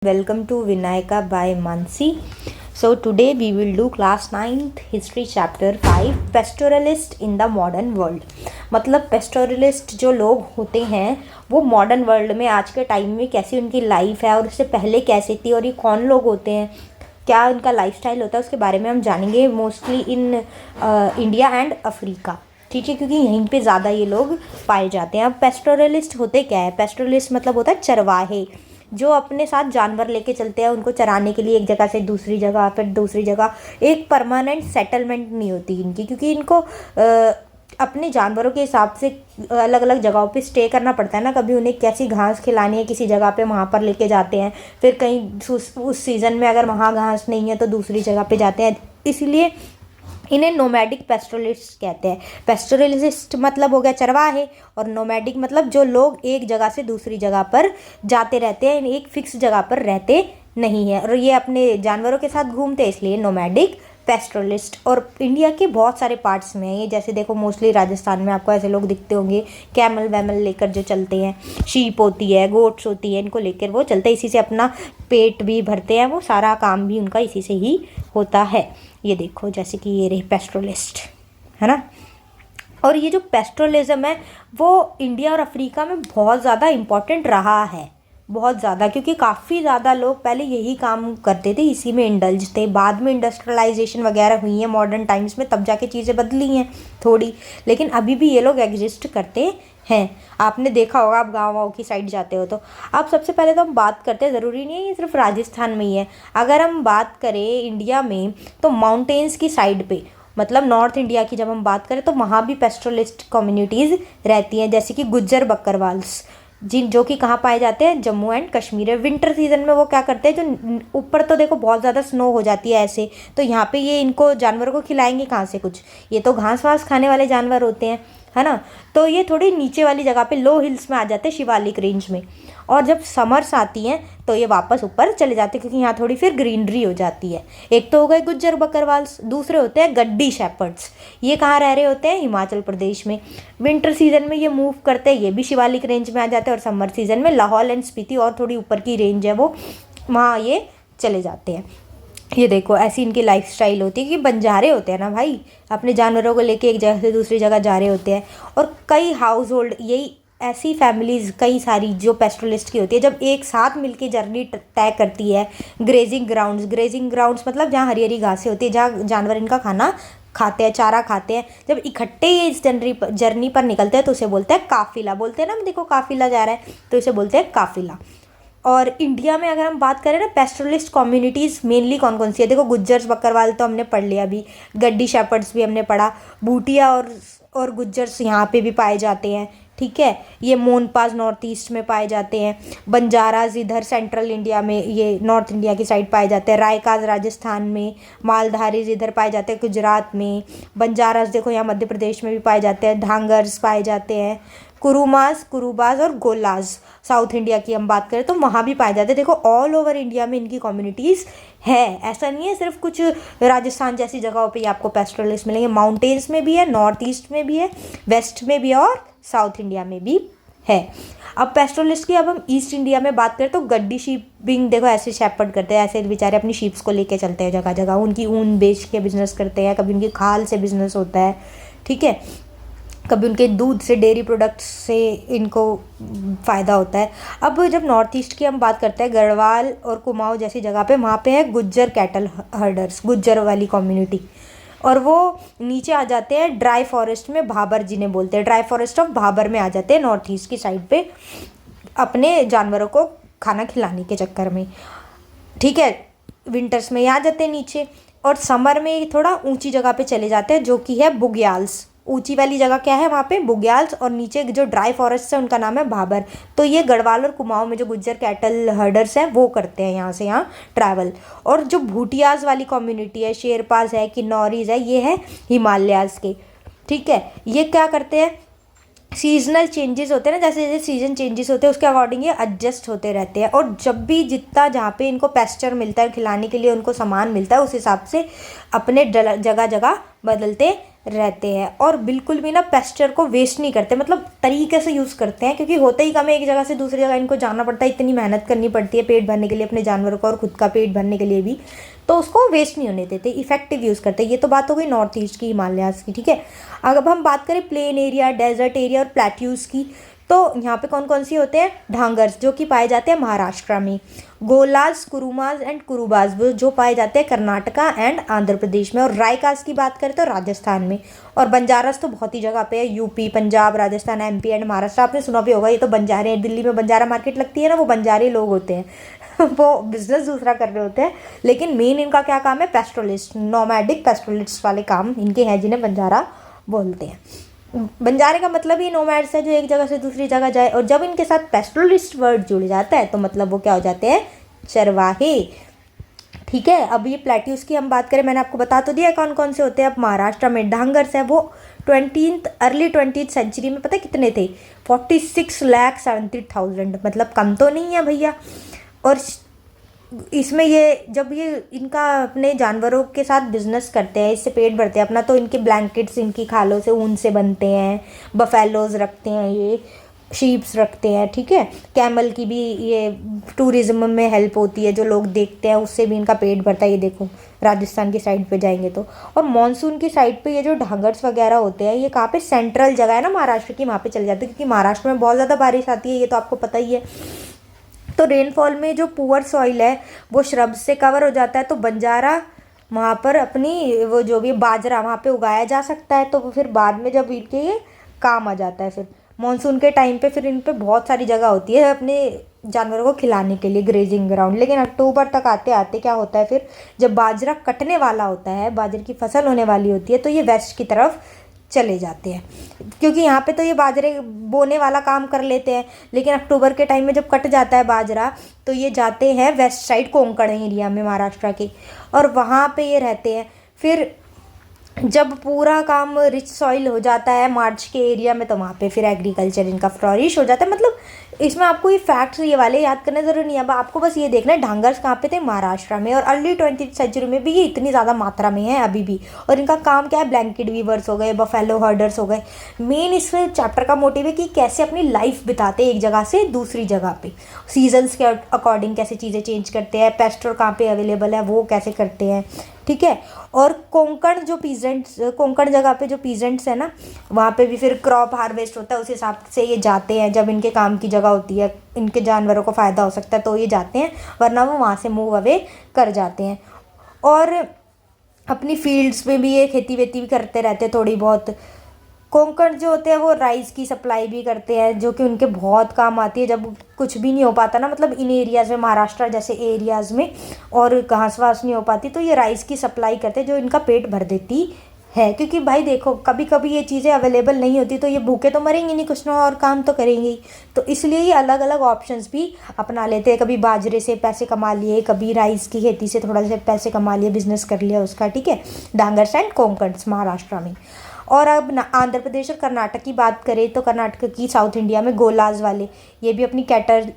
Welcome to Vinayaka by Mansi. So today we will do class 9th history chapter 5 pastoralist in the modern world. मतलब pastoralist जो लोग होते हैं वो modern world में आज के टाइम में कैसी उनकी लाइफ है और उससे पहले कैसी थी और ये कौन लोग होते हैं, क्या उनका लाइफस्टाइल होता है, उसके बारे में हम जानेंगे mostly in India and Africa. ठीक है, क्योंकि यहीं पे ज़्यादा ये लोग पाए जाते हैं. अब पेस्टोरलिस्ट होते क्या है? पेस्टोरलिस्ट मतलब होता है चरवाहे, जो अपने साथ जानवर लेके चलते हैं उनको चराने के लिए एक जगह से दूसरी जगह, फिर दूसरी जगह. एक परमानेंट सेटलमेंट नहीं होती इनकी, क्योंकि इनको अपने जानवरों के हिसाब से अलग अलग जगहों पे स्टे करना पड़ता है ना. कभी उन्हें कैसी घास खिलानी है किसी जगह पे, वहाँ पर लेके जाते हैं. फिर कहीं उस सीज़न में अगर वहाँ घास नहीं है तो दूसरी जगह पे जाते हैं. इसीलिए इन्हें नोमैडिक पेस्टोरलिस्ट कहते हैं. पेस्टोरलिस्ट मतलब हो गया चरवाहे, और नोमैडिक मतलब जो लोग एक जगह से दूसरी जगह पर जाते रहते हैं, एक फिक्स जगह पर रहते नहीं है और ये अपने जानवरों के साथ घूमते हैं, इसलिए नोमैडिक पेस्टोरलिस्ट. और इंडिया के बहुत सारे पार्ट्स में है ये. जैसे देखो मोस्टली राजस्थान में आपको ऐसे लोग दिखते होंगे कैमल वैमल लेकर जो चलते हैं. शीप होती है, गोट्स होती है, इनको लेकर वो चलते हैं. इसी से अपना पेट भी भरते हैं, वो सारा काम भी उनका इसी से ही होता है. ये देखो जैसे कि ये रही पेस्टोरलिस्ट, है ना. और ये जो पेस्टोरलिज्म है वो इंडिया और अफ्रीका में बहुत ज़्यादा इम्पॉर्टेंट रहा है, बहुत ज़्यादा, क्योंकि काफ़ी ज़्यादा लोग पहले यही काम करते थे, इसी में इंडल्ज थे. बाद में इंडस्ट्रियलाइजेशन वगैरह हुई है मॉडर्न टाइम्स में, तब जाके चीज़ें बदली हैं थोड़ी, लेकिन अभी भी ये लोग एग्जिस्ट करते हैं. आपने देखा होगा, आप गाँव वाँव की साइड जाते हो तो. अब सबसे पहले तो हम बात करते हैं, ज़रूरी नहीं है ये सिर्फ राजस्थान में ही है. अगर हम बात करें इंडिया में तो माउंटेन्स की साइड पे, मतलब नॉर्थ इंडिया की जब हम बात करें तो वहाँ भी पेस्टोरलिस्ट कम्युनिटीज़ रहती हैं. जैसे कि गुज्जर बकरवाल्स, जो कि कहाँ पाए जाते हैं? Jammu and Kashmir. Winter season में वो क्या करते हैं, जो ऊपर तो देखो बहुत ज़्यादा स्नो हो जाती है ऐसे, तो यहाँ पे ये इनको जानवरों को खिलाएंगे कहाँ से कुछ, ये तो घास वास खाने वाले जानवर होते हैं, है ना. तो ये थोड़ी नीचे वाली जगह पे लो हिल्स में आ जाते हैं, शिवालिक रेंज में. और जब समर्स आती हैं तो ये वापस ऊपर चले जाते हैं, क्योंकि यहाँ थोड़ी फिर ग्रीनरी हो जाती है. एक तो हो गए गुज्जर बकरवाल्स, दूसरे होते हैं गड्डी शेपर्ड्स. ये कहाँ रह रहे होते हैं? हिमाचल प्रदेश में. विंटर सीजन में ये मूव करते हैं, ये भी शिवालिक रेंज में आ जाते हैं. और समर सीजन में लाहौल एंड स्पीति और थोड़ी ऊपर की रेंज है वो, वहाँ ये चले जाते हैं. ये देखो ऐसी इनकी लाइफस्टाइल होती है कि बंजारे होते हैं ना भाई, अपने जानवरों को लेके एक जगह से दूसरी जगह जा रहे होते हैं. और कई हाउस होल्ड, यही ऐसी फैमिलीज़ कई सारी जो पेस्टोरलिस्ट की होती है, जब एक साथ मिलके जर्नी तय करती है. ग्रेजिंग ग्राउंड्स मतलब जहाँ हरी हरी घासें होती है, जहाँ जानवर इनका खाना खाते हैं, चारा खाते हैं. जब इकट्ठे ये इस जर्नी पर निकलते हैं तो उसे बोलते हैं काफिला. बोलते हैं ना, देखो काफिला जा रहा है, तो इसे बोलते हैं काफिला. और इंडिया में अगर हम बात करें ना, पेस्टोरलिस्ट कम्युनिटीज़ मेनली कौन कौन सी है? देखो गुज्जर्स बकरवाल तो हमने पढ़ लिया अभी, गड्डी शेपर्ड्स भी हमने पढ़ा, भूटिया और गुज्जर्स यहाँ पे भी पाए जाते हैं. ठीक है, ये मोनपास नॉर्थ ईस्ट में पाए जाते हैं. बंजाराज इधर सेंट्रल इंडिया में, ये नॉर्थ इंडिया की साइड पाए जाते हैं. रायकाज राजस्थान में, मालधारीज इधर पाए जाते हैं गुजरात में. बंजाराज देखो यहाँ मध्य प्रदेश में भी पाए जाते हैं. धांगर्स पाए जाते हैं. कुरुबाज और गोलाज साउथ इंडिया की हम बात करें तो वहाँ भी पाए जाते हैं. देखो ऑल ओवर इंडिया में इनकी कम्युनिटीज़ है, ऐसा नहीं है सिर्फ कुछ राजस्थान जैसी जगहों पे ही आपको पेस्टोरलिस्ट मिलेंगे. माउंटेन्स में भी है, नॉर्थ ईस्ट में भी है, वेस्ट में भी है और साउथ इंडिया में भी है. अब पेस्टोरलिस्ट की अब हम ईस्ट इंडिया में बात करें तो गड्डी शीपिंग, देखो ऐसे शेपर्ड करते हैं, ऐसे बेचारे अपनी शीप्स को लेके चलते हैं जगह जगह, उनकी ऊन बेच के बिजनेस करते हैं. कभी उनकी खाल से बिजनेस होता है, ठीक है, कभी उनके दूध से, डेयरी प्रोडक्ट्स से इनको फ़ायदा होता है. अब जब नॉर्थ ईस्ट की हम बात करते हैं, गढ़वाल और कुमाऊँ जैसी जगह पे, वहाँ पे है गुज्जर कैटल हर्डर्स, गुज्जर वाली कम्युनिटी. और वो नीचे आ जाते हैं ड्राई फॉरेस्ट में, भाबर जिन्हें बोलते हैं, ड्राई फॉरेस्ट ऑफ भाबर में आ जाते हैं नॉर्थ ईस्ट की साइड पे, अपने जानवरों को खाना खिलाने के चक्कर में. ठीक है, विंटर्स में ये आ जाते हैं नीचे, और समर में थोड़ा ऊंची जगह पे चले जाते हैं, जो कि है बुग्याल्स. ऊंची वाली जगह क्या है वहाँ पे? बुग्याल्स. और नीचे जो ड्राई फॉरेस्ट है उनका नाम है भाबर. तो ये गढ़वाल और कुमाऊँ में जो गुज्जर कैटल हर्डर्स हैं वो करते हैं यहाँ से यहाँ ट्रैवल. और जो भूटियाज वाली कम्युनिटी है, शेरपाज है, किन्नौरीज है, ये है हिमालयाज के. ठीक है, ये क्या करते हैं? सीजनल चेंजेस होते हैं ना, जैसे जैसे सीजन चेंजेस होते हैं उसके अकॉर्डिंग ये एडजस्ट होते रहते हैं. और जब भी जितना जहाँ पे इनको पेस्चर मिलता है, खिलाने के लिए उनको सामान मिलता है, उस हिसाब से अपने जगह जगह बदलते रहते हैं और बिल्कुल भी ना पेस्चर को वेस्ट नहीं करते, मतलब तरीके से यूज़ करते हैं, क्योंकि होता ही कम है, एक जगह से दूसरी जगह इनको जाना पड़ता है, इतनी मेहनत करनी पड़ती है पेट भरने के लिए अपने जानवरों का और खुद का पेट भरने के लिए भी, तो उसको वेस्ट नहीं होने देते, इफेक्टिव यूज़ करते हैं। ये तो बात हो गई नॉर्थ ईस्ट की, हिमालयाज़ की, ठीक है। अब हम बात करें प्लेन एरिया, डेजर्ट एरिया और प्लेट्यूज़ की, तो यहाँ पे कौन कौन सी होते हैं, ढांगर्स जो कि पाए जाते हैं महाराष्ट्र में, गोलाज, कुरुमाज एंड कुरुबाज जो पाए जाते हैं कर्नाटका एंड आंध्र प्रदेश में, और रायकास की बात करें तो राजस्थान में, और बंजारास तो बहुत ही जगह पे है, UP, Punjab, Rajasthan, MP and Maharashtra. आपने सुना भी होगा, ये तो बंजारे हैं, दिल्ली में बंजारा मार्केट लगती है ना, वो बंजारे लोग होते हैं वो बिजनेस दूसरा कर रहे होते हैं, लेकिन मेन इनका क्या काम है, पेस्टोलिस्ट, नोमैडिक पेस्टोलिस्ट वाले काम इनके हैं, जिन्हें बंजारा बोलते हैं। बंजारे का मतलब ही नोमैड्स है, जो एक जगह से दूसरी जगह जाए, और जब इनके साथ पेस्टोलिस्ट वर्ड जुड़ जाता है तो मतलब वो क्या हो जाते हैं, चरवाहे, ठीक है। अब ये प्लेट्यूज की हम बात करें, मैंने आपको बता तो दिया कौन कौन से होते हैं। अब महाराष्ट्र में ढांगर्स है, वो अर्ली 20th सेंचुरी में पता है कितने थे, 46,70,000, मतलब कम तो नहीं है भैया। और इसमें ये जब ये इनका अपने जानवरों के साथ बिजनेस करते हैं, इससे पेट भरते हैं अपना, तो इनके ब्लैंकेट्स इनकी खालों से, ऊन से बनते हैं, बफेलोज रखते हैं, ये शीप्स रखते हैं, ठीक है। कैमल की भी ये टूरिज्म में हेल्प होती है, जो लोग देखते हैं उससे भी इनका पेट भरता है। ये देखो राजस्थान की साइड पे जाएंगे तो, और मानसून की साइड पे ये जो ढांगर्स वगैरह होते हैं, ये कहाँ पे, सेंट्रल जगह है ना महाराष्ट्र की, वहाँ पे चले जाते हैं, क्योंकि महाराष्ट्र में बहुत ज़्यादा बारिश आती है, ये तो आपको पता ही है। तो रेनफॉल में जो पुअर सॉइल है वो श्रब्स से कवर हो जाता है, तो बंजारा वहाँ पर अपनी वो जो भी बाजरा वहाँ पे उगाया जा सकता है, तो वो फिर बाद में जब इनके ये काम आ जाता है, फिर मानसून के टाइम पे फिर इन पे बहुत सारी जगह होती है अपने जानवरों को खिलाने के लिए, ग्रेजिंग ग्राउंड। लेकिन अक्टूबर तक आते आते क्या होता है, फिर जब बाजरा कटने वाला होता है, बाजरे की फसल होने वाली होती है, तो ये वेस्ट की तरफ चले जाते हैं, क्योंकि यहाँ पे तो ये बाजरे बोने वाला काम कर लेते हैं, लेकिन अक्टूबर के टाइम में जब कट जाता है बाजरा, तो ये जाते हैं वेस्ट साइड, कोंकण एरिया में महाराष्ट्र के, और वहाँ पे ये रहते हैं। फिर जब पूरा काम रिच सॉइल हो जाता है मार्च के एरिया में, तो वहाँ पे फिर एग्रीकल्चर इनका फ्लॉरिश हो जाता है। मतलब इसमें आपको ये फैक्ट्स ये वाले याद करना ज़रूरी नहीं है, अब आपको बस ये देखना है ढांगर्स कहाँ पे थे, महाराष्ट्र में, और अर्ली 20th सेंचुरी में भी ये इतनी ज़्यादा मात्रा में है अभी भी। और इनका काम क्या है, ब्लैंकेट वीवर्स हो गए, बफेलो हर्डर्स हो गए। मेन इस चैप्टर का मोटिव है कि कैसे अपनी लाइफ बिताते एक जगह से दूसरी जगह पे, सीजन्स के अकॉर्डिंग कैसे चीज़ें चेंज करते हैं, पेस्टर कहाँ पे अवेलेबल है वो कैसे करते हैं, ठीक है। और कोंकण जो पीजेंट्स, कोंकण जगह पे जो पीजेंट्स है ना, वहाँ पे भी फिर क्रॉप हार्वेस्ट होता है, उस हिसाब से ये जाते हैं, जब इनके काम की जगह होती है, इनके जानवरों को फ़ायदा हो सकता है तो ये जाते हैं, वरना वो वहाँ से मूव अवे कर जाते हैं। और अपनी फील्ड्स में भी ये खेती वेती भी करते रहते हैं थोड़ी बहुत। कोंकण जो होते हैं वो राइस की सप्लाई भी करते हैं, जो कि उनके बहुत काम आती है जब कुछ भी नहीं हो पाता ना, मतलब इन एरियाज़ में, महाराष्ट्र जैसे एरियाज़ में और घास वास नहीं हो पाती, तो ये राइस की सप्लाई करते हैं, जो इनका पेट भर देती है। क्योंकि भाई देखो, कभी कभी ये चीज़ें अवेलेबल नहीं होती तो ये भूखे तो मरेंगे नहीं, कुछ ना और काम तो करेंगे ही, तो इसलिए ये अलग अलग ऑप्शंस भी अपना लेते हैं। कभी बाजरे से पैसे कमा लिए, कभी राइस की खेती से थोड़ा सा पैसे कमा लिए, बिजनेस कर लिया उसका, ठीक है। डांगर्स एंड कोंकण्स महाराष्ट्र में। और अब आंध्र प्रदेश और कर्नाटक की बात करें तो कर्नाटक की साउथ इंडिया में गोलाज वाले, ये भी अपनी कैटर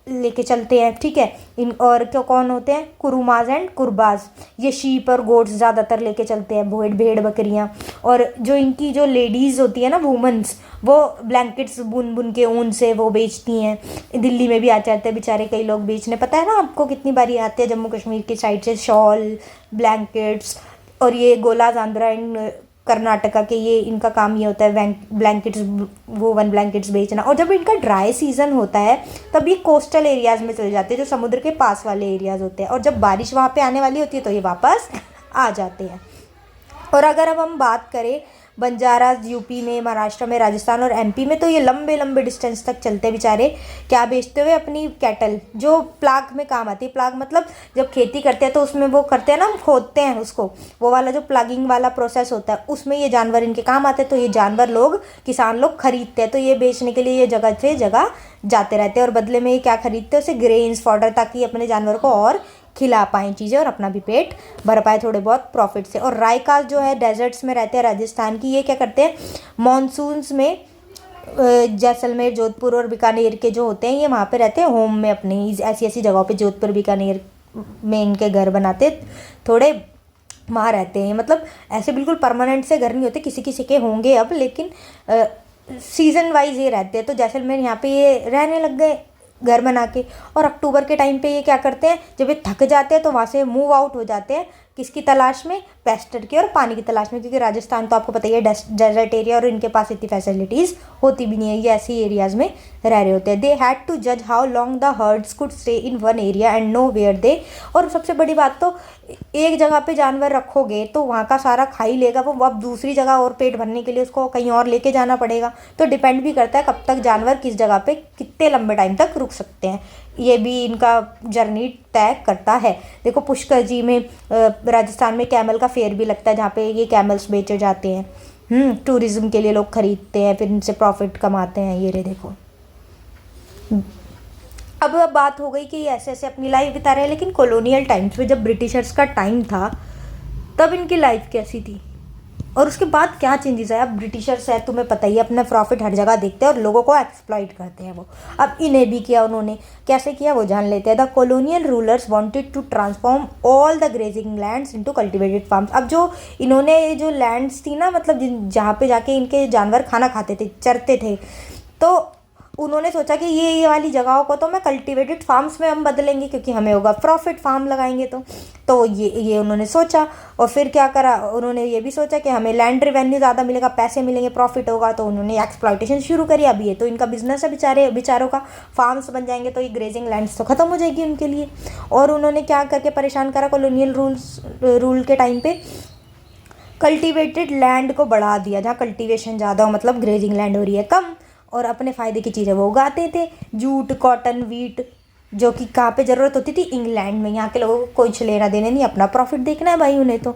लेके चलते हैं, ठीक है। इन और क्यों कौन होते हैं, कुरुमाज एंड कुरबाज, ये शीप और गोट्स ज़्यादातर लेके चलते हैं, भेड़ बकरियाँ। और जो इनकी जो लेडीज़ होती है ना, वुमेंस, वो ब्लैंकेट्स बुन बुन के ऊन से वो बेचती हैं। दिल्ली में भी आ जाते हैं बेचारे कई लोग बेचने, पता है ना आपको कितनी बारी आते हैं जम्मू कश्मीर की साइड से शॉल, ब्लैंकेट्स। और ये गोलाज आंध्रा एंड कर्नाटका के, ये इनका काम ये होता है ब्लैंकेट्स, वोवन ब्लैंकेट्स बेचना। और जब इनका ड्राई सीजन होता है तब ये कोस्टल एरियाज़ में चले जाते हैं, जो समुद्र के पास वाले एरियाज़ होते हैं, और जब बारिश वहाँ पे आने वाली होती है तो ये वापस आ जाते हैं। और अगर अब हम बात करें बंजाराज यूपी में, महाराष्ट्र में, राजस्थान और एमपी में, तो ये लंबे लंबे डिस्टेंस तक चलते बेचारे, क्या बेचते हुए, अपनी कैटल, जो प्लाग में काम आती है। प्लाग मतलब जब खेती करते हैं तो उसमें वो करते हैं ना, खोदते हैं उसको, वो वाला जो प्लागिंग वाला प्रोसेस होता है, उसमें ये जानवर इनके काम आते हैं। तो ये जानवर लोग, किसान लोग खरीदते हैं, तो ये बेचने के लिए ये जगह से जगह जाते रहते हैं, और बदले में ये क्या खरीदते हैं, उसे ग्रेन्स, फॉडर, ताकि अपने जानवर को और खिला पाएँ चीज़ें और अपना भी पेट भर पाए थोड़े बहुत प्रॉफिट से। और रायकास जो है डेजर्ट्स में रहते हैं राजस्थान की, ये क्या करते हैं, मॉनसून्स में जैसलमेर, जोधपुर और बीकानेर के जो होते हैं, ये वहाँ पे रहते हैं होम में, अपनी ऐसी ऐसी जगहों पे, जोधपुर बीकानेर में इनके घर बनाते, थोड़े वहाँ रहते हैं। मतलब ऐसे बिल्कुल परमानेंट से घर नहीं होते, किसी किसी के होंगे अब, लेकिन सीज़न वाइज ये रहते हैं। तो जैसलमेर यहाँ पे ये रहने लग गए घर बना के। और अक्टूबर के टाइम पे ये क्या करते हैं, जब ये थक जाते हैं तो वहाँ से मूव आउट हो जाते हैं। किसकी तलाश में? पेस्टर की और पानी की तलाश में, क्योंकि राजस्थान तो आपको पता ही है डेजर्ट एरिया, और इनके पास इतनी फैसिलिटीज़ होती भी नहीं है, ये ऐसी एरियाज़ में रह रहे होते हैं। दे हैड टू जज how long the herds could stay in one area and know where they. और सबसे बड़ी बात तो, एक जगह पे जानवर रखोगे तो वहाँ का सारा खा ही लेगा वो, अब दूसरी जगह और पेट भरने के लिए उसको कहीं और लेके जाना पड़ेगा। तो डिपेंड भी करता है कब तक जानवर किस जगह पे कितने लंबे टाइम तक रुक सकते हैं, ये भी इनका जर्नी तय करता है। देखो पुष्कर जी में राजस्थान में कैमल का फेयर भी लगता है, जहाँ पे ये कैमल्स बेचे जाते हैं। टूरिज्म के लिए लोग खरीदते हैं, फिर इनसे प्रॉफिट कमाते हैं। ये रे देखो। अब बात हो गई कि ये ऐसे ऐसे अपनी लाइफ बिता रहे हैं, लेकिन कॉलोनियल टाइम्स में जब ब्रिटिशर्स का टाइम था तब इनकी लाइफ कैसी थी और उसके बाद क्या चेंजेस आया। अब ब्रिटिशर्स है, तुम्हें पता ही है, अपना प्रॉफिट हर जगह देखते हैं और लोगों को एक्सप्लॉइट करते हैं वो। अब इन्हें भी किया उन्होंने, कैसे किया वो जान लेते हैं। The colonial rulers wanted to transform all the grazing lands into cultivated farms. अब जो इन्होंने जो लैंड्स थी ना, मतलब जहाँ पे जाके इनके जानवर खाना खाते थे, चरते थे, तो उन्होंने सोचा कि ये वाली जगहों को तो मैं कल्टिवेटेड फार्म्स में हम बदलेंगे, क्योंकि हमें होगा प्रॉफिट फार्म लगाएंगे तो ये उन्होंने सोचा। और फिर क्या करा उन्होंने, ये भी सोचा कि हमें लैंड रेवेन्यू ज़्यादा मिलेगा, पैसे मिलेंगे, प्रॉफिट होगा, तो उन्होंने एक्सप्लॉइटेशन शुरू करी। अब ये तो इनका बिजनेस है बेचारों का, फार्म्स बन जाएंगे तो ये ग्रेजिंग लैंड्स तो ख़त्म हो जाएगी उनके लिए। और उन्होंने क्या करके परेशान करा कॉलोनियल रूल के टाइम पे, कल्टिवेटेड लैंड को बढ़ा दिया, जहाँ कल्टिवेशन ज़्यादा हो, मतलब ग्रेजिंग लैंड हो रही है कम, और अपने फ़ायदे की चीज़ें वो उगाते थे। जूट, कॉटन, वीट, जो कि कहाँ पे ज़रूरत होती थी, इंग्लैंड में। यहाँ के लोगों को कुछ लेना देना नहीं, अपना प्रॉफिट देखना है भाई उन्हें। तो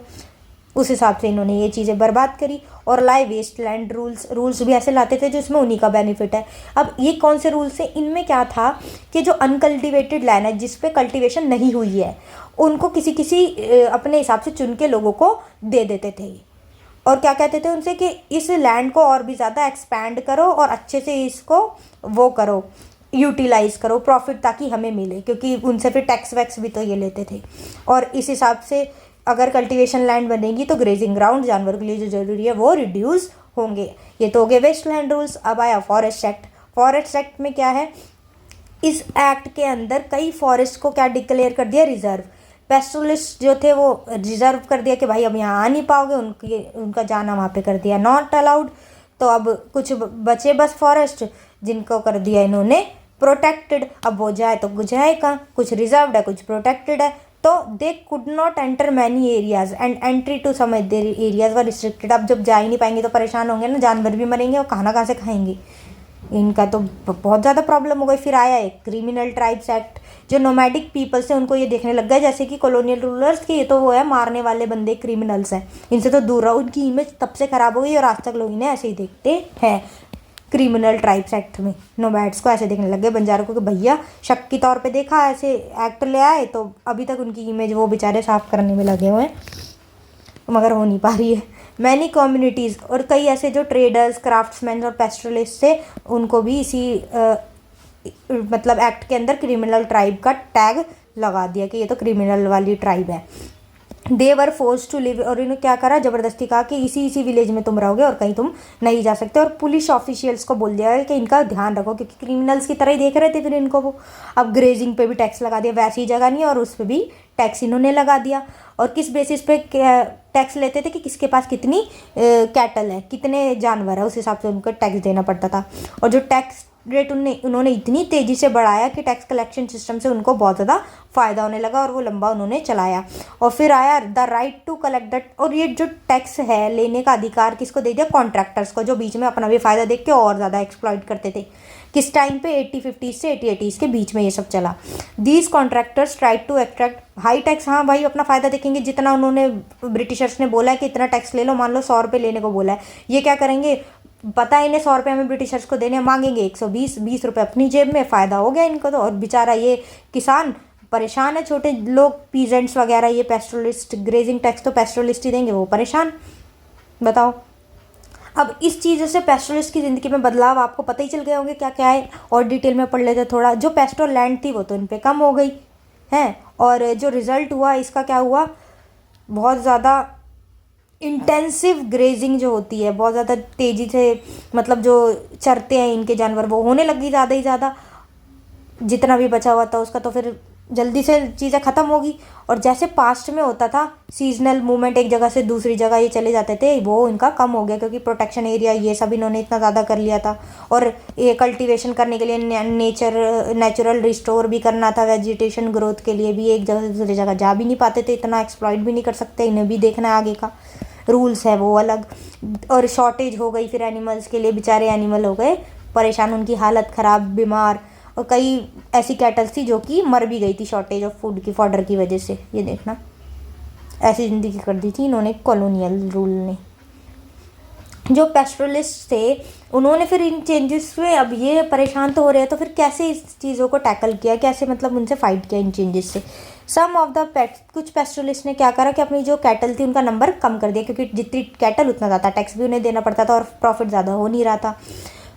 उस हिसाब से इन्होंने ये चीज़ें बर्बाद करी। और लाए वेस्ट लैंड रूल्स भी ऐसे लाते थे जिसमें उन्हीं का बेनिफिट है। अब ये कौन से रूल्स हैं? इनमें क्या था कि जो अनकल्टिवेटेड लैंड है, जिस पे कल्टिवेशन नहीं हुई है, उनको किसी अपने हिसाब से चुन के लोगों को दे देते थे। और क्या कहते थे उनसे कि इस लैंड को और भी ज़्यादा एक्सपैंड करो और अच्छे से इसको वो करो, यूटिलाइज़ करो, प्रॉफिट ताकि हमें मिले, क्योंकि उनसे फिर टैक्स वैक्स भी तो ये लेते थे। और इस हिसाब से अगर कल्टीवेशन लैंड बनेगी तो ग्रेजिंग ग्राउंड जानवर के लिए जो ज़रूरी है वो रिड्यूस होंगे। ये तो हो गए वेस्ट लैंड रूल्स। अब आया फॉरेस्ट एक्ट। फॉरेस्ट एक्ट में क्या है, इस एक्ट के अंदर कई फॉरेस्ट को क्या डिक्लेयर कर दिया, रिजर्व। पेस्टोलिस्ट जो थे वो रिजर्व कर दिया कि भाई अब यहाँ आ नहीं पाओगे, उनका जाना वहाँ पे कर दिया नॉट अलाउड। तो अब कुछ बचे बस फॉरेस्ट, जिनको कर दिया इन्होंने प्रोटेक्टेड। अब वो जाए तो जाए कहाँ, कुछ रिजर्व्ड है कुछ प्रोटेक्टेड है। तो they could not enter many areas and entry to some areas were restricted. अब जब जा ही नहीं पाएंगे तो परेशान होंगे ना, जानवर भी मरेंगे और खाना कहाँ से खाएंगे, इनका तो बहुत ज़्यादा प्रॉब्लम हो गई। फिर आया एक क्रिमिनल ट्राइब्स एक्ट। जो नोमैडिक पीपल्स हैं उनको ये देखने लग गया जैसे कि कॉलोनियल रूलर्स के ये तो वो है मारने वाले बंदे, क्रिमिनल्स हैं, इनसे तो दूर रहो। उनकी इमेज तब से ख़राब हो गई और आज तक लोग इन्हें ऐसे ही देखते हैं। क्रिमिनल ट्राइब्स एक्ट में नोमैड्स को ऐसे देखने लग गए, बंजारों को, कि भैया शक के तौर पे देखा, ऐसे एक्ट ले आए, तो अभी तक उनकी इमेज वो बेचारे साफ करने में लगे हुए हैं, मगर हो नहीं पा रही है। मैनी कम्युनिटीज़ और कई ऐसे जो ट्रेडर्स, क्राफ्ट्समैन और पेस्टरलिस्ट थे, उनको भी इसी मतलब एक्ट के अंदर क्रिमिनल ट्राइब का टैग लगा दिया कि ये तो क्रिमिनल वाली ट्राइब है। दे वर फोर्स टू लिव, और इन्होंने क्या करा, ज़बरदस्ती कहा कि इसी विलेज में तुम रहोगे और कहीं तुम नहीं जा सकते। और पुलिस ऑफिशियल्स को बोल दिया कि इनका ध्यान रखो, क्योंकि क्रिमिनल्स की तरह ही देख रहे थे फिर इनको वो। अब ग्रेजिंग पे भी टैक्स लगा दिया, वैसी जगह नहीं, और उस पर भी टैक्स इन्होंने लगा दिया। और किस बेसिस पे टैक्स लेते थे कि किसके पास कितनी कैटल है, कितने जानवर है, उस हिसाब से उनको टैक्स देना पड़ता था। और जो टैक्स रेट उन्होंने इतनी तेज़ी से बढ़ाया कि टैक्स कलेक्शन सिस्टम से उनको बहुत ज़्यादा फ़ायदा होने लगा और वो लंबा उन्होंने चलाया। और फिर आया the right to collect that, और ये जो टैक्स है लेने का अधिकार किसको दे दिया, कॉन्ट्रैक्टर्स को, जो बीच में अपना भी फ़ायदा देख के और ज़्यादा एक्सप्लॉइट करते थे। किस टाइम पे, 80-50 से 80-80 के बीच में ये सब चला। These contractors tried to extract high tax. हाँ भाई, अपना फ़ायदा देखेंगे, जितना उन्होंने ब्रिटिशर्स ने बोला है कि इतना टैक्स ले लो, मान लो 100 रुपये लेने को बोला है, ये क्या करेंगे, पता है इन्हें 100 रुपये हमें ब्रिटिशर्स को देने, मांगेंगे 120 रुपये अपनी जेब में, फ़ायदा हो गया इनको तो। और बेचारा ये किसान परेशान है, छोटे लोग, पीजेंट्स वगैरह, ये पेस्टोलिस्ट, ग्रेजिंग टैक्स तो पेस्टोलिस्ट ही देंगे, वो परेशान। बताओ, अब इस चीज़ से पेस्टोलिस्ट की ज़िंदगी में बदलाव आपको पता ही चल गए होंगे क्या क्या है, और डिटेल में पढ़ लेते थोड़ा। जो पेस्टोल लैंड थी वो तो इन पे कम हो गई है, और जो रिज़ल्ट हुआ इसका क्या हुआ, बहुत ज़्यादा इंटेंसिव ग्रेजिंग जो होती है, बहुत ज़्यादा तेज़ी से मतलब जो चरते हैं इनके जानवर, वो होने लगी ज़्यादा ही ज़्यादा। जितना भी बचा हुआ था उसका तो फिर जल्दी से चीज़ें ख़त्म होगी। और जैसे पास्ट में होता था सीजनल मूवमेंट, एक जगह से दूसरी जगह ये चले जाते थे, वो इनका कम हो गया क्योंकि प्रोटेक्शन एरिया ये सब इन्होंने इतना ज़्यादा कर लिया था। और ये कल्टीवेशन करने के लिए नेचुरल रिस्टोर भी करना था, वेजिटेशन ग्रोथ के लिए भी एक जगह से दूसरी जगह जा भी नहीं पाते थे, इतना एक्सप्लॉइट भी नहीं कर सकते, इन्हें भी देखना है आगे का रूल्स है वो अलग। और शॉर्टेज हो गई फिर एनिमल्स के लिए, बेचारे एनिमल हो गए परेशान, उनकी हालत ख़राब, बीमार। और कई ऐसी कैटल्स थी जो कि मर भी गई थी शॉर्टेज ऑफ फूड की, फॉडर की वजह से। ये देखना ऐसी ज़िंदगी कर दी थी इन्होंने कॉलोनियल रूल ने। जो पेस्टरलिस्ट थे उन्होंने फिर इन चेंजेस में, अब ये परेशान तो हो रहे हैं तो फिर कैसे इस चीज़ों को टैकल किया, कैसे मतलब उनसे फाइट किया इन चेंजेस से। सम ऑफ द कुछ पेस्टरलिस्ट ने क्या करा कि अपनी जो कैटल थी उनका नंबर कम कर दिया, क्योंकि जितनी कैटल उतना ज़्यादा टैक्स भी उन्हें देना पड़ता था और प्रॉफिट ज़्यादा हो नहीं रहा था।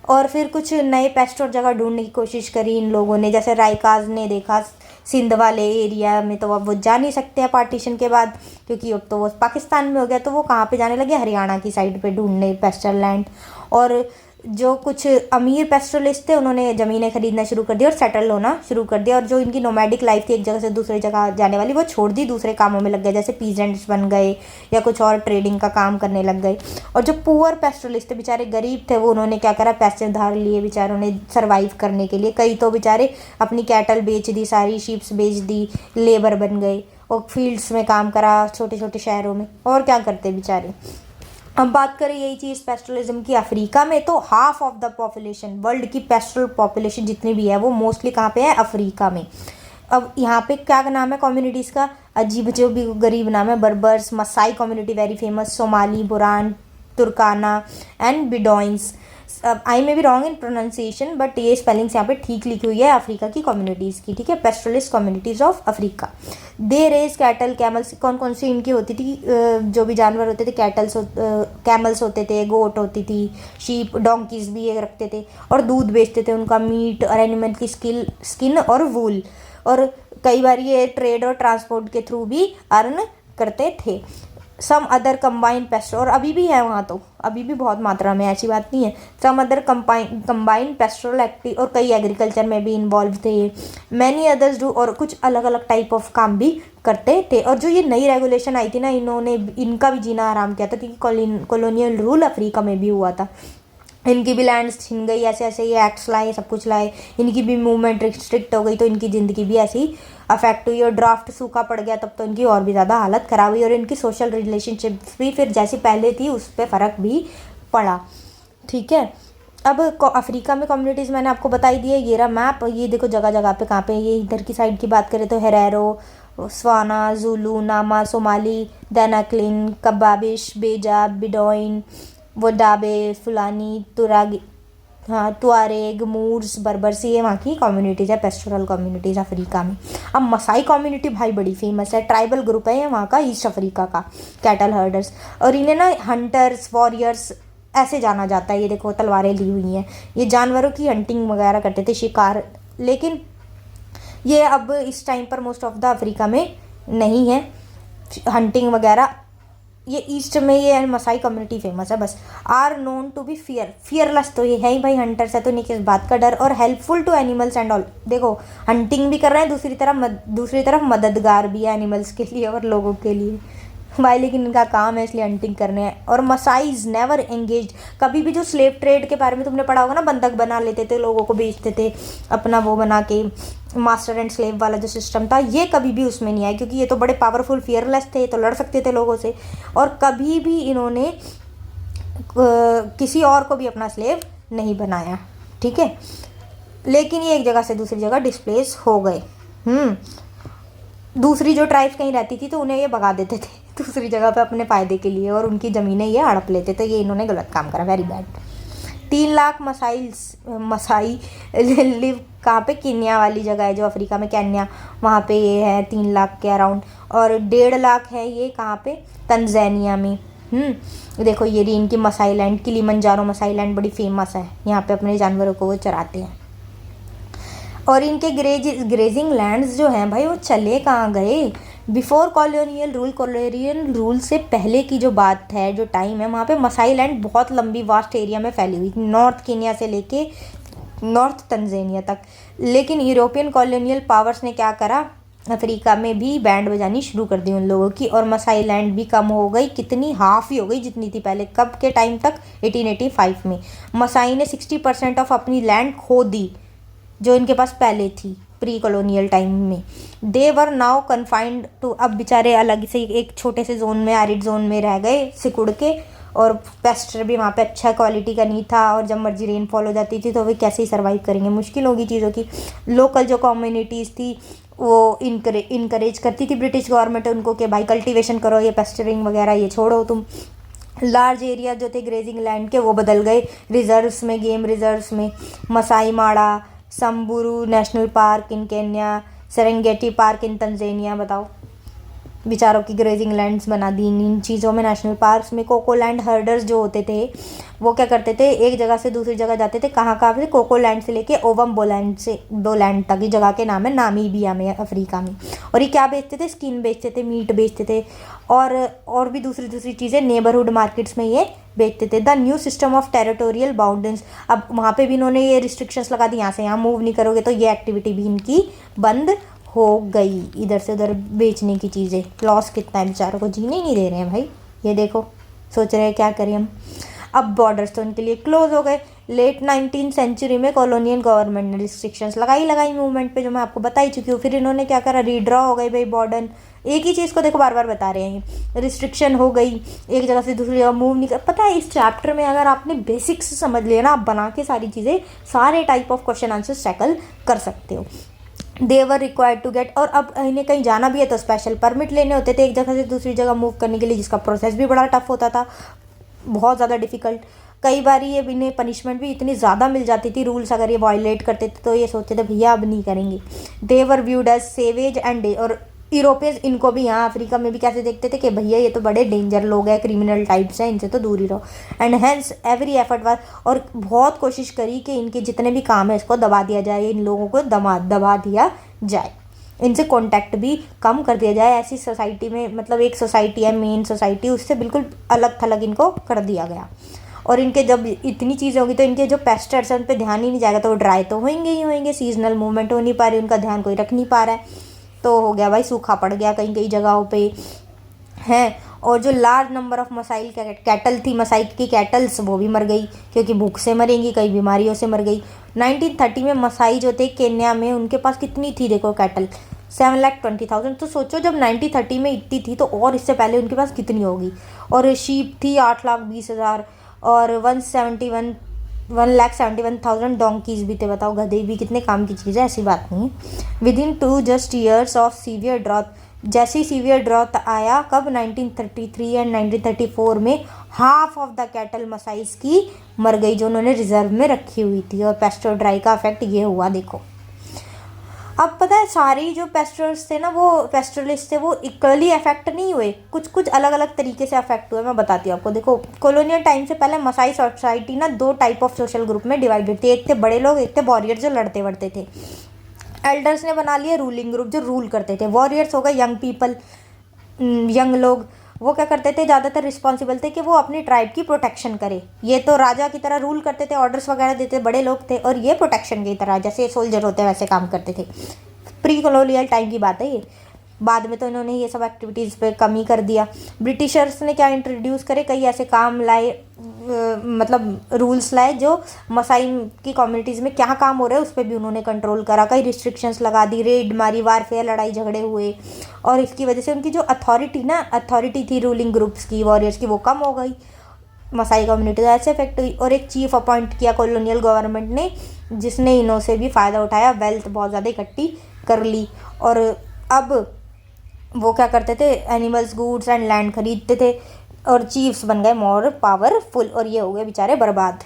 और फिर कुछ नए पेस्टोर जगह ढूंढने की कोशिश करी इन लोगों ने, जैसे राइकाज ने देखा सिंध वाले एरिया में तो अब वो जा नहीं सकते हैं पार्टीशन के बाद, क्योंकि अब तो वो पाकिस्तान में हो गया, तो वो कहाँ पे जाने लगे, हरियाणा की साइड पे ढूंढने पेस्टल लैंड। और जो कुछ अमीर पेस्टरलिस्ट थे उन्होंने ज़मीनें खरीदना शुरू कर दी और सेटल होना शुरू कर दिया। और जो इनकी नोमैडिक लाइफ थी एक जगह से दूसरी जगह जाने वाली, वो छोड़ दी, दूसरे कामों में लग गए, जैसे पीजेंट्स बन गए या कुछ और ट्रेडिंग का काम करने लग गए। और जो पुअर पेस्टरलिस्ट थे, बेचारे गरीब थे, वो उन्होंने क्या करा, पैसे उधार लिए बेचारों ने सर्वाइव करने के लिए। कई तो बेचारे अपनी कैटल बेच दी, सारी शीप्स बेच दी, लेबर बन गए और फील्ड्स में काम करा छोटे छोटे शहरों में। और क्या करते बेचारे। अब बात करें यही चीज़ पेस्टरलिज्म की अफ्रीका में, तो half of the population, world की पेस्टरल पॉपुलेशन जितनी भी है वो मोस्टली कहाँ पे है, अफ्रीका में। अब यहाँ पे क्या नाम है कम्युनिटीज़ का, अजीब जो भी गरीब नाम है, Berbers, Maasai community very famous, Somali, Boran, Turkana and Bedouins. I may be wrong in pronunciation, but ये स्पेलिंग्स यहाँ पे ठीक लिखी हुई है अफ्रीका की कम्युनिटीज़ की, ठीक है। Pastoralist communities of Africa. They raise cattle, camels, कौन कौन सी इनकी होती थी, जो भी जानवर होते थे, कैमल्स होते थे, गोट होती थी, शीप, डोंकीज भी ये रखते थे, और दूध बेचते थे, उनका मीट और एनिमल की स्किन और वूल। और कई बार ये ट्रेड और ट्रांसपोर्ट के थ्रू भी अर्न करते थे। सम अदर कंबाइंड पेस्टर, और अभी भी है वहाँ, तो अभी भी बहुत मात्रा में, ऐसी बात नहीं है। Some other combined pastoral active, और कई एग्रीकल्चर में भी इन्वॉल्व थे। मैनी अदर्स डू, और कुछ अलग अलग टाइप ऑफ काम भी करते थे। और जो ये नई रेगुलेशन आई थी ना, इन्होंने इनका भी जीना आराम किया था, क्योंकि कॉलोनियल रूल अफ्रीका में भी हुआ था। इनकी भी लैंड्स छिन गई, ऐसे ऐसे ये एक्ट्स लाए, सब कुछ लाए, इनकी भी मूवमेंट रिस्ट्रिक्ट हो गई, तो इनकी ज़िंदगी भी ऐसी अफेक्ट हुई। और ड्राफ्ट सूखा पड़ गया तब तो इनकी और भी ज़्यादा हालत ख़राब हुई। और इनकी सोशल रिलेशनशिप्स भी फिर जैसी पहले थी उस पर फ़र्क भी पड़ा, ठीक है। अब अफ्रीका में कम्युनिटीज़ मैंने आपको बताई दी है, ये रहा मैप। ये देखो जगह जगह पे कहाँ पे, ये इधर की साइड की बात करें तो हेरेरो, स्वाना, जुलू, नामा, सोमाली, दैनाक्लिन, कबाबिश, बेजा, बिडोइन, वोडाबे, फुलानी, तुआरेग, मूर्स, बर्बरसी, ये वहाँ की कम्युनिटीज़ है, पेस्टोरल कम्युनिटीज़ अफ्रीका में। अब मसाई कम्युनिटी भाई बड़ी फेमस है, ट्राइबल ग्रुप है ये वहाँ का, ईस्ट अफ्रीका का, कैटल हर्डर्स। और इन्हें ना हंटर्स, वॉरियर्स ऐसे जाना जाता है। ये देखो तलवारें ली हुई हैं, ये जानवरों की हंटिंग वगैरह करते थे, शिकार। लेकिन ये अब इस टाइम पर मोस्ट ऑफ द अफ्रीका में नहीं है हंटिंग वगैरह। ये ईस्ट में ये मसाई कम्युनिटी फेमस है बस। Are known to be fearless, तो ये है ही भाई, हंटर्स है तो नहीं किस बात का डर। और helpful to animals and all, देखो हंटिंग भी कर रहे हैं, दूसरी तरफ मददगार भी है एनिमल्स के लिए और लोगों के लिए भाई, लेकिन इनका काम है इसलिए हंटिंग करने हैं। और मसाइज नेवर एंगेज, कभी भी जो स्लेव ट्रेड के बारे में तुमने पढ़ा होगा ना, बंधक बना लेते थे, लोगों को बेचते थे अपना वो बना के, मास्टर एंड स्लेव वाला जो सिस्टम था, ये कभी भी उसमें नहीं आया, क्योंकि ये तो बड़े पावरफुल, फियरलेस थे, तो लड़ सकते थे लोगों से। और कभी भी इन्होंने किसी और को भी अपना स्लेव नहीं बनाया, ठीक है। लेकिन ये एक जगह से दूसरी जगह डिस्प्लेस हो गए। दूसरी जो ट्राइब्स कहीं रहती थी तो उन्हें ये भगा देते थे दूसरी जगह पे अपने फ़ायदे के लिए, और उनकी ज़मीनें ये हड़प लेते थे। ये इन्होंने गलत काम करा, very bad. 3 lakh Maasai live कहाँ पे, केन्या वाली जगह है जो अफ्रीका में, केन्या, वहाँ पे ये है 3 लाख के अराउंड। और 1.5 लाख है ये कहाँ पे, तंजानिया में। देखो ये रही इनकी Maasai land, Kilimanjaro Maasai land बड़ी फेमस है, यहाँ पे अपने जानवरों को वो चराते हैं। और इनके ग्रेजिंग लैंड्स जो हैं भाई वो चले कहाँ गए, बिफोर कॉलोनियल रूल से पहले की जो बात है, जो टाइम है, वहाँ पे मसाई लैंड बहुत लंबी वास्ट एरिया में फैली हुई, नॉर्थ केन्या से लेके नॉर्थ तंजानिया तक। लेकिन यूरोपियन कॉलोनियल पावर्स ने क्या करा, अफ्रीका में भी बैंड बजानी शुरू कर दी उन लोगों की, और मसाई लैंड भी कम हो गई, कितनी हाफ ही हो गई जितनी थी पहले। कब के टाइम तक, 1885 में मसाई ने 60% ऑफ अपनी लैंड खो दी जो इनके पास पहले थी प्री कॉलोनियल टाइम में। दे वर नाउ कन्फाइंड टू, अब बेचारे अलग से एक छोटे से जोन में, एरिड जोन में रह गए सिकुड़ के, और पेस्टर भी वहाँ पे अच्छा क्वालिटी का नहीं था, और जब मर्जी रेनफॉल हो जाती थी तो वे कैसे ही सर्वाइव करेंगे, मुश्किल होगी चीज़ों की। लोकल जो कम्युनिटीज़ थी वो इनकरेज करती थी ब्रिटिश गवर्नमेंट उनको कि भाई कल्टीवेशन करो, ये पेस्टरिंग वगैरह ये छोड़ो तुम। लार्ज एरिया जो थे ग्रेजिंग लैंड के, वो बदल गए रिजर्व्स में, गेम रिजर्व्स में। Maasai Mara, Samburu national park in Kenya, Serengeti park in Tanzania, बताओ बेचारों की ग्रेजिंग लैंड्स बना दी इन चीज़ों में, नेशनल पार्क्स में। कोको लैंड हर्डर्स जो होते थे वो क्या करते थे, एक जगह से दूसरी जगह जाते थे, कहाँ से, कोको लैंड से लेके ओवम बोलैंड तक, ये जगह के नाम है, नामीबिया में, अफ्रीका में। और ये क्या बेचते थे, स्किन बेचते थे, मीट बेचते थे, और भी दूसरी चीज़ें नेबरहुड मार्केट्स में ये बेचते थे। The new system of territorial boundaries, अब वहाँ पे भी इन्होंने ये रिस्ट्रिक्शंस लगा दी, यहाँ से यहाँ मूव नहीं करोगे तो ये एक्टिविटी भी इनकी बंद हो गई। इधर से उधर बेचने की चीज़ें, लॉस कितना है, बेचारों को जीने ही नहीं दे रहे हैं भाई। ये देखो, सोच रहे हैं क्या करें हम। अब बॉर्डर्स तो उनके लिए क्लोज हो गए। लेट 19th सेंचुरी में कॉलोनियल गवर्नमेंट ने रिस्ट्रिक्शंस लगाई मूवमेंट पे, जो मैं आपको बता ही चुकी हूँ। फिर इन्होंने क्या करा, रीड्रॉ हो गई भाई बॉर्डर। एक ही चीज़ को देखो बार बार बता रहे हैं, रिस्ट्रिक्शन हो गई, एक जगह से दूसरी जगह मूव नहीं कर। पता है इस चैप्टर में अगर आपने बेसिक्स समझ लिया ना, आप बना के सारी चीज़ें, सारे type of question answer tackle कर सकते हो। देवर रिक्वायर्ड टू गेट, और अब इन्हें कहीं जाना भी है तो स्पेशल परमिट लेने होते थे एक जगह से दूसरी जगह मूव करने के लिए, जिसका प्रोसेस भी बड़ा टफ होता था, बहुत ज़्यादा डिफिकल्ट। कई बार ये इन्हें पनिशमेंट भी इतनी ज़्यादा मिल जाती थी, रूल्स अगर ये वायलेट करते थे तो ये सोचते थे भैया अब नहीं करेंगे। देवर व्यूड एज सेवेज एंड, और यूरोपियंस इनको भी यहाँ अफ्रीका में भी कैसे देखते थे कि भैया ये तो बड़े डेंजर लोग हैं, क्रिमिनल टाइप्स हैं, इनसे तो दूर ही रहो। And hence every effort was, और बहुत कोशिश करी कि इनके जितने भी काम है इसको दबा दिया जाए, इन लोगों को दबा दिया जाए, इनसे कांटेक्ट भी कम कर दिया जाए। ऐसी सोसाइटी में, मतलब एक सोसाइटी है मेन सोसाइटी, उससे बिल्कुल अलग थलग इनको कर दिया गया। और इनके जब इतनी चीज़ें होंगी तो इनके जो पेस्टर्स हैं उन पर ध्यान ही नहीं जाएगा, तो वो ड्राई तो होंगे ही होंगे, सीजनल मूवमेंट हो नहीं पा रही, उनका ध्यान कोई रख नहीं पा रहा है, तो हो गया भाई, सूखा पड़ गया कई जगहों पे हैं। और जो लार्ज नंबर ऑफ मसाइल कैटल थी, मसाई की कैटल्स, वो भी मर गई क्योंकि भूख से मरेंगी, कई बीमारियों से मर गई। 1930 में मसाई जो थे केन्या में, उनके पास कितनी थी देखो कैटल, 7,20,000। तो सोचो जब 1930 में इतनी थी तो और इससे पहले उनके पास कितनी होगी। और शीप थी 8,20,000, और 1,71,000 डोंकीज भी थे, बताओ गधे भी कितने काम की चीज़ है, ऐसी बात नहीं है। Within 2 just years of severe drought, जैसे ही सीवियर ड्रॉथ आया, कब, 1933 एंड 1934 में, हाफ ऑफ द कैटल मसाइस की मर गई जो उन्होंने रिजर्व में रखी हुई थी। और पेस्टो ड्राई का इफेक्ट ये हुआ देखो। अब पता है सारी जो पेस्टर्स थे ना, वो पेस्टरलिस्ट थे, वो इक्वली अफेक्ट नहीं हुए, कुछ अलग अलग तरीके से अफेक्ट हुए। मैं बताती हूँ आपको। देखो कॉलोनियल टाइम से पहले मसाई सोसाइटी ना 2 टाइप ऑफ सोशल ग्रुप में डिवाइडेड थी, एक थे बड़े लोग, एक थे वॉरियर जो लड़ते वड़ते थे। एल्डर्स ने बना लिए रूलिंग ग्रुप जो रूल करते थे, वॉरियर्स हो गए यंग पीपल, यंग लोग, वो क्या करते थे, ज़्यादातर रिस्पॉन्सिबल थे कि वो अपनी ट्राइब की प्रोटेक्शन करे। ये तो राजा की तरह रूल करते थे, ऑर्डर्स वगैरह देते, बड़े लोग थे, और ये प्रोटेक्शन की तरह जैसे सोल्जर होते हैं वैसे काम करते थे। प्री कॉलोनियल टाइम की बात है ये। बाद में तो इन्होंने ये सब एक्टिविटीज़ पे कमी कर दिया। ब्रिटिशर्स ने क्या इंट्रोड्यूस करे, कई ऐसे काम लाए, मतलब रूल्स लाए जो मसाई की कम्युनिटीज़ में क्या काम हो रहा है उस पर भी उन्होंने कंट्रोल करा। कई रिस्ट्रिक्शंस लगा दी, रेड मारी, वारफेयर, लड़ाई झगड़े हुए, और इसकी वजह से उनकी जो अथॉरिटी थी रूलिंग ग्रुप्स की, वॉरियर्स की, वो कम हो गई। मसाई कम्युनिटी तो ऐसे इफेक्ट हुई। और एक चीफ अपॉइंट किया कॉलोनियल गवर्नमेंट ने, जिसने इन्हों से भी फ़ायदा उठाया, वेल्थ बहुत ज़्यादा इकट्ठी कर ली। और अब वो क्या करते थे, एनिमल्स, गुड्स एंड लैंड खरीदते थे, और चीफ्स बन गए मोर पावरफुल, और ये हो गए बेचारे बर्बाद।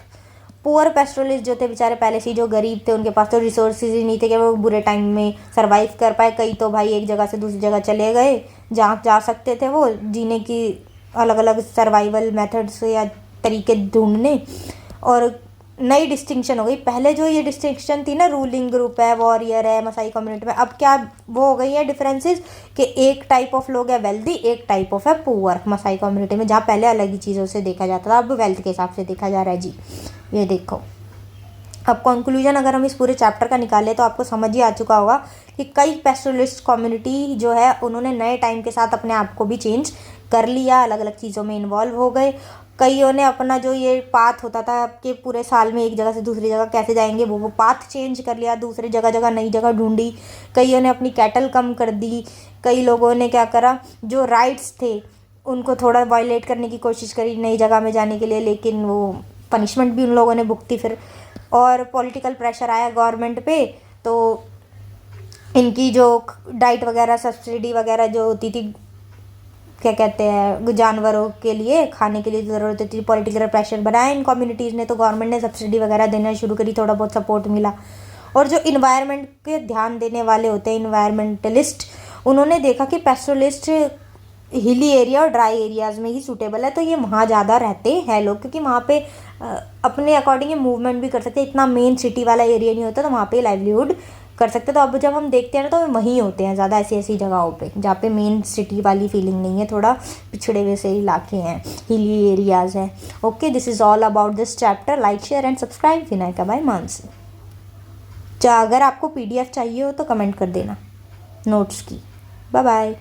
पुअर पेस्टोरलिस्ट जो थे बेचारे पहले से ही जो गरीब थे, उनके पास तो रिसोर्सेज ही नहीं थे कि वो बुरे टाइम में सर्वाइव कर पाए। कई तो भाई एक जगह से दूसरी जगह चले गए, जहाँ जा सकते थे वो जीने की अलग अलग सर्वाइवल मेथड्स या तरीके ढूंढने। और नई डिस्टिंक्शन हो गई। पहले जो ये डिस्टिंक्शन थी ना, रूलिंग ग्रुप है, वॉरियर है मसाई कम्युनिटी में, अब क्या वो हो गई है डिफरेंसेस कि एक टाइप ऑफ लोग है वेल्दी, एक टाइप ऑफ है पुअर मसाई कम्युनिटी में, जहाँ पहले अलग ही चीज़ों से देखा जाता था, अब वेल्थ के हिसाब से देखा जा रहा है जी। ये देखो, अब कंक्लूजन अगर हम इस पूरे चैप्टर का निकालें तो आपको समझ ही आ चुका होगा कि कई पेस्टोरलिस्ट कम्युनिटी जो है उन्होंने नए टाइम के साथ अपने आप को भी चेंज कर लिया, अलग अलग चीज़ों में इन्वॉल्व हो गए। कईयों ने अपना जो ये पाथ होता था कि पूरे साल में एक जगह से दूसरी जगह कैसे जाएंगे, वो पाथ चेंज कर लिया, दूसरी जगह जगह नई जगह ढूंढी। कईयों ने अपनी कैटल कम कर दी। कई लोगों ने क्या करा, जो राइट्स थे उनको थोड़ा वायलेट करने की कोशिश करी नई जगह में जाने के लिए, लेकिन वो पनिशमेंट भी उन लोगों ने भुगती फिर। और पॉलिटिकल प्रेशर आया गवर्नमेंट पे, तो इनकी जो डाइट वगैरह सब्सिडी वगैरह जो होती थी, क्या कहते हैं, जानवरों के लिए खाने के लिए ज़रूरत होती थी, पॉलिटिकल प्रेशर बनाया इन कम्युनिटीज़ ने, तो गवर्नमेंट ने सब्सिडी वगैरह देना शुरू करी, थोड़ा बहुत सपोर्ट मिला। और जो इन्वायरमेंट के ध्यान देने वाले होते हैं इन्वायरमेंटलिस्ट, उन्होंने देखा कि पेस्टोरलिस्ट हिली एरिया और ड्राई एरियाज़ में ही सूटेबल है, तो ये वहाँ ज़्यादा रहते हैं लोग, क्योंकि वहाँ पे अपने अकॉर्डिंग ये मूवमेंट भी कर सकते हैं, इतना मेन सिटी वाला एरिया नहीं होता, तो वहाँ पे लाइवलीहुड कर सकते हैं। तो अब जब हम देखते हैं ना, तो वहीं होते हैं ज़्यादा ऐसी ऐसी जगहों पे जहाँ पे मेन सिटी वाली फीलिंग नहीं है, थोड़ा पिछड़े हुए से इलाके हैं, हिली एरियाज़ हैं। Okay, this is all about this chapter. Like share and subscribe Vinayaka by Mansi. अगर आपको PDF चाहिए हो तो कमेंट कर देना नोट्स की। Bye bye.